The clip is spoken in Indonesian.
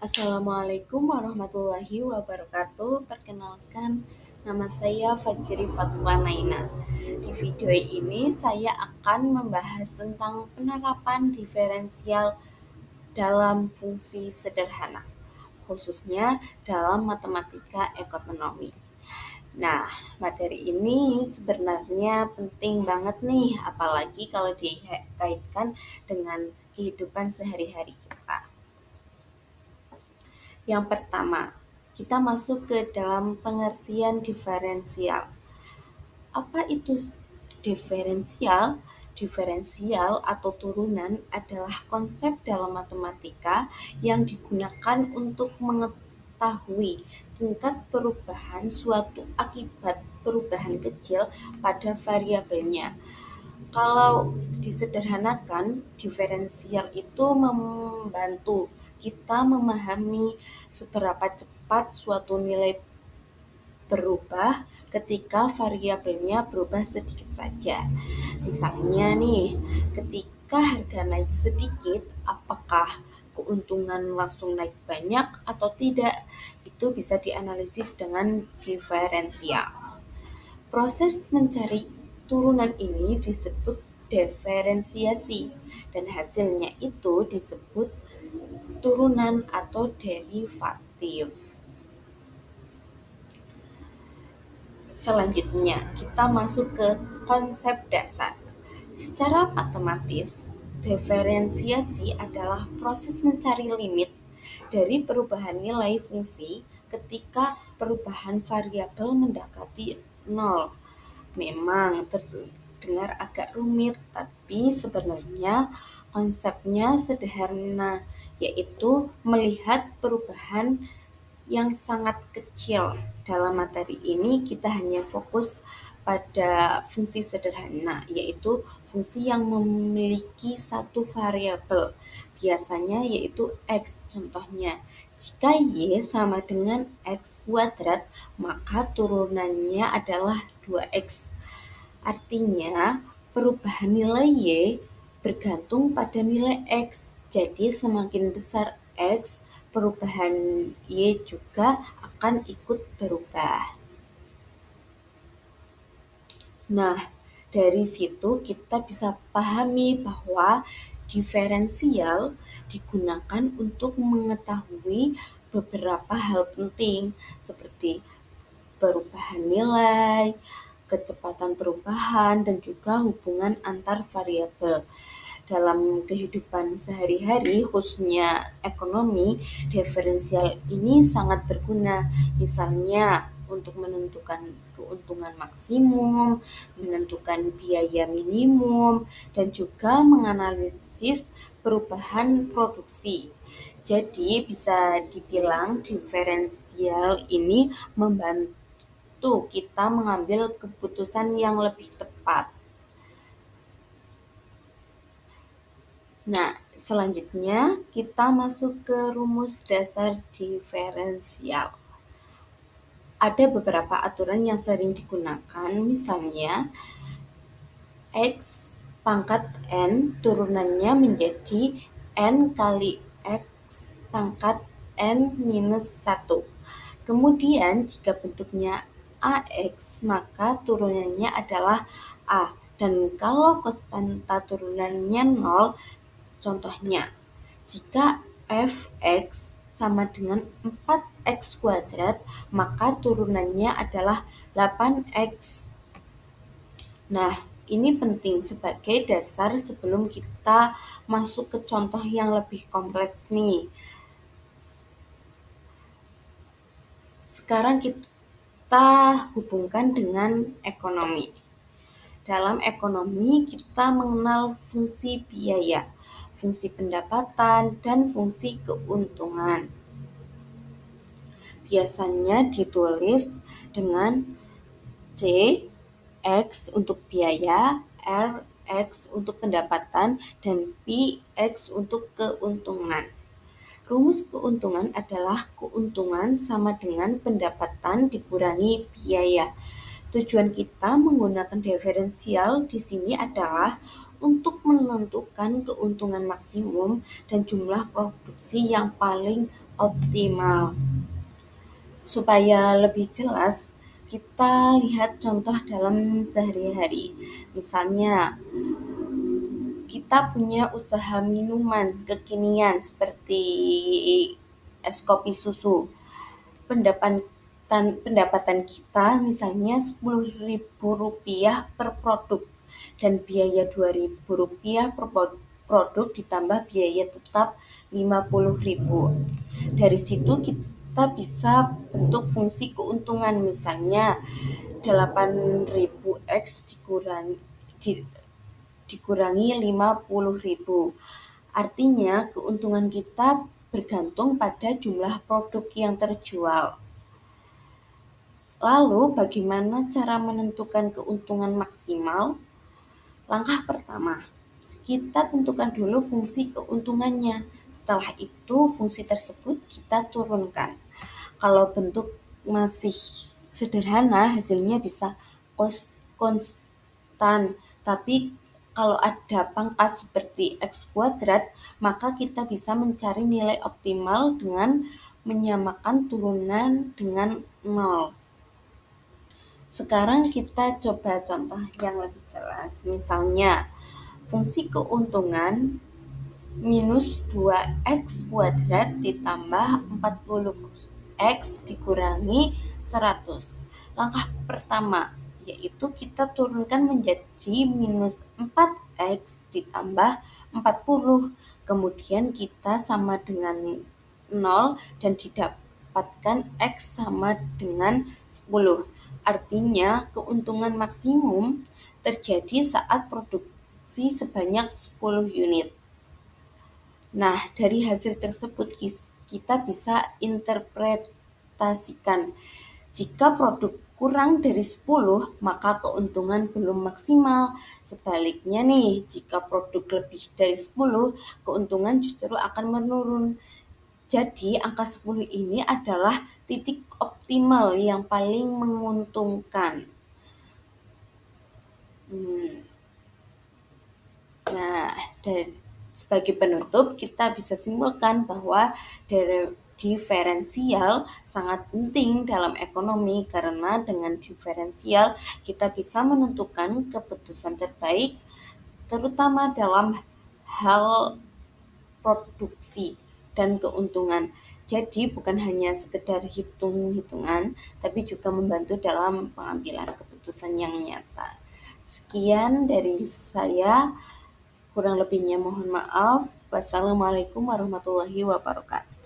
Assalamualaikum warahmatullahi wabarakatuh. Perkenalkan, nama saya Fajri Fatwa Naina. Di video ini saya akan membahas tentang penerapan diferensial dalam fungsi sederhana, khususnya dalam matematika ekonomi. Nah, materi ini sebenarnya penting banget nih, apalagi kalau dikaitkan dengan kehidupan sehari-hari kita. Yang pertama, kita masuk ke dalam pengertian diferensial. Apa itu diferensial? Diferensial atau turunan adalah konsep dalam matematika yang digunakan untuk mengetahui tingkat perubahan suatu akibat perubahan kecil pada variabelnya. Kalau disederhanakan, diferensial itu membantu kita memahami seberapa cepat suatu nilai berubah ketika variabelnya berubah sedikit saja. Misalnya nih, ketika harga naik sedikit, apakah keuntungan langsung naik banyak atau tidak? Itu bisa dianalisis dengan diferensial. Proses mencari turunan ini disebut diferensiasi dan hasilnya itu disebut turunan atau derivatif. Selanjutnya, kita masuk ke konsep dasar. Secara matematis, diferensiasi adalah proses mencari limit dari perubahan nilai fungsi ketika perubahan variabel mendekati nol. Memang terdengar agak rumit, tapi sebenarnya konsepnya sederhana, yaitu melihat perubahan yang sangat kecil. Dalam materi ini kita hanya fokus pada fungsi sederhana, yaitu fungsi yang memiliki satu variabel, biasanya yaitu X. Contohnya, jika Y sama dengan X kuadrat, maka turunannya adalah 2X. Artinya, perubahan nilai Y bergantung pada nilai X. Jadi, semakin besar X, perubahan Y juga akan ikut berubah. Nah, dari situ kita bisa pahami bahwa diferensial digunakan untuk mengetahui beberapa hal penting seperti perubahan nilai, kecepatan perubahan, dan juga hubungan antar variabel. Dalam kehidupan sehari-hari, khususnya ekonomi, diferensial ini sangat berguna. Misalnya, untuk menentukan keuntungan maksimum, menentukan biaya minimum, dan juga menganalisis perubahan produksi. Jadi, bisa dibilang diferensial ini membantu kita mengambil keputusan yang lebih tepat. Nah, selanjutnya kita masuk ke rumus dasar diferensial. Ada beberapa aturan yang sering digunakan, misalnya X pangkat N turunannya menjadi N kali X pangkat N minus 1. Kemudian jika bentuknya AX, maka turunannya adalah A. Dan kalau konstanta turunannya 0, contohnya, jika fx sama dengan 4x kuadrat, maka turunannya adalah 8x. Nah, ini penting sebagai dasar sebelum kita masuk ke contoh yang lebih kompleks nih. Sekarang kita hubungkan dengan ekonomi. Dalam ekonomi, kita mengenal fungsi biaya, fungsi pendapatan, dan fungsi keuntungan. Biasanya ditulis dengan C, X untuk biaya, R, X untuk pendapatan, dan P, X untuk keuntungan. Rumus keuntungan adalah keuntungan sama dengan pendapatan dikurangi biaya. Tujuan kita menggunakan diferensial di sini adalah untuk menentukan keuntungan maksimum dan jumlah produksi yang paling optimal. Supaya lebih jelas, kita lihat contoh dalam sehari-hari. Misalnya, kita punya usaha minuman kekinian seperti es kopi susu. Pendapatan kita misalnya Rp10.000 per produk dan biaya Rp2.000 per produk ditambah biaya tetap Rp50.000. Dari situ kita bisa bentuk fungsi keuntungan, misalnya 8.000 X dikurangi 50.000. Artinya keuntungan kita bergantung pada jumlah produk yang terjual. Lalu bagaimana cara menentukan keuntungan maksimal? Langkah pertama, kita tentukan dulu fungsi keuntungannya. Setelah itu fungsi tersebut kita turunkan. Kalau bentuk masih sederhana, hasilnya bisa konstan. Tapi kalau ada pangkat seperti X kuadrat, maka kita bisa mencari nilai optimal dengan menyamakan turunan dengan 0. Sekarang kita coba contoh yang lebih jelas. Misalnya, fungsi keuntungan minus 2X kuadrat ditambah 40X dikurangi 100. Langkah pertama, yaitu kita turunkan menjadi minus 4X ditambah 40. Kemudian kita sama dengan 0 dan didapatkan X sama dengan 10. Artinya keuntungan maksimum terjadi saat produksi sebanyak 10 unit. Nah, dari hasil tersebut kita bisa interpretasikan. Jika produk kurang dari 10, maka keuntungan belum maksimal. Sebaliknya nih, jika produk lebih dari 10, keuntungan justru akan menurun. Jadi, angka 10 ini adalah titik optimal yang paling menguntungkan. Nah, dan sebagai penutup, kita bisa simpulkan bahwa diferensial sangat penting dalam ekonomi karena dengan diferensial kita bisa menentukan keputusan terbaik terutama dalam hal produksi dan keuntungan. Jadi bukan hanya sekedar hitung-hitungan, tapi juga membantu dalam pengambilan keputusan yang nyata. Sekian dari saya, kurang lebihnya mohon maaf. Wassalamualaikum warahmatullahi wabarakatuh.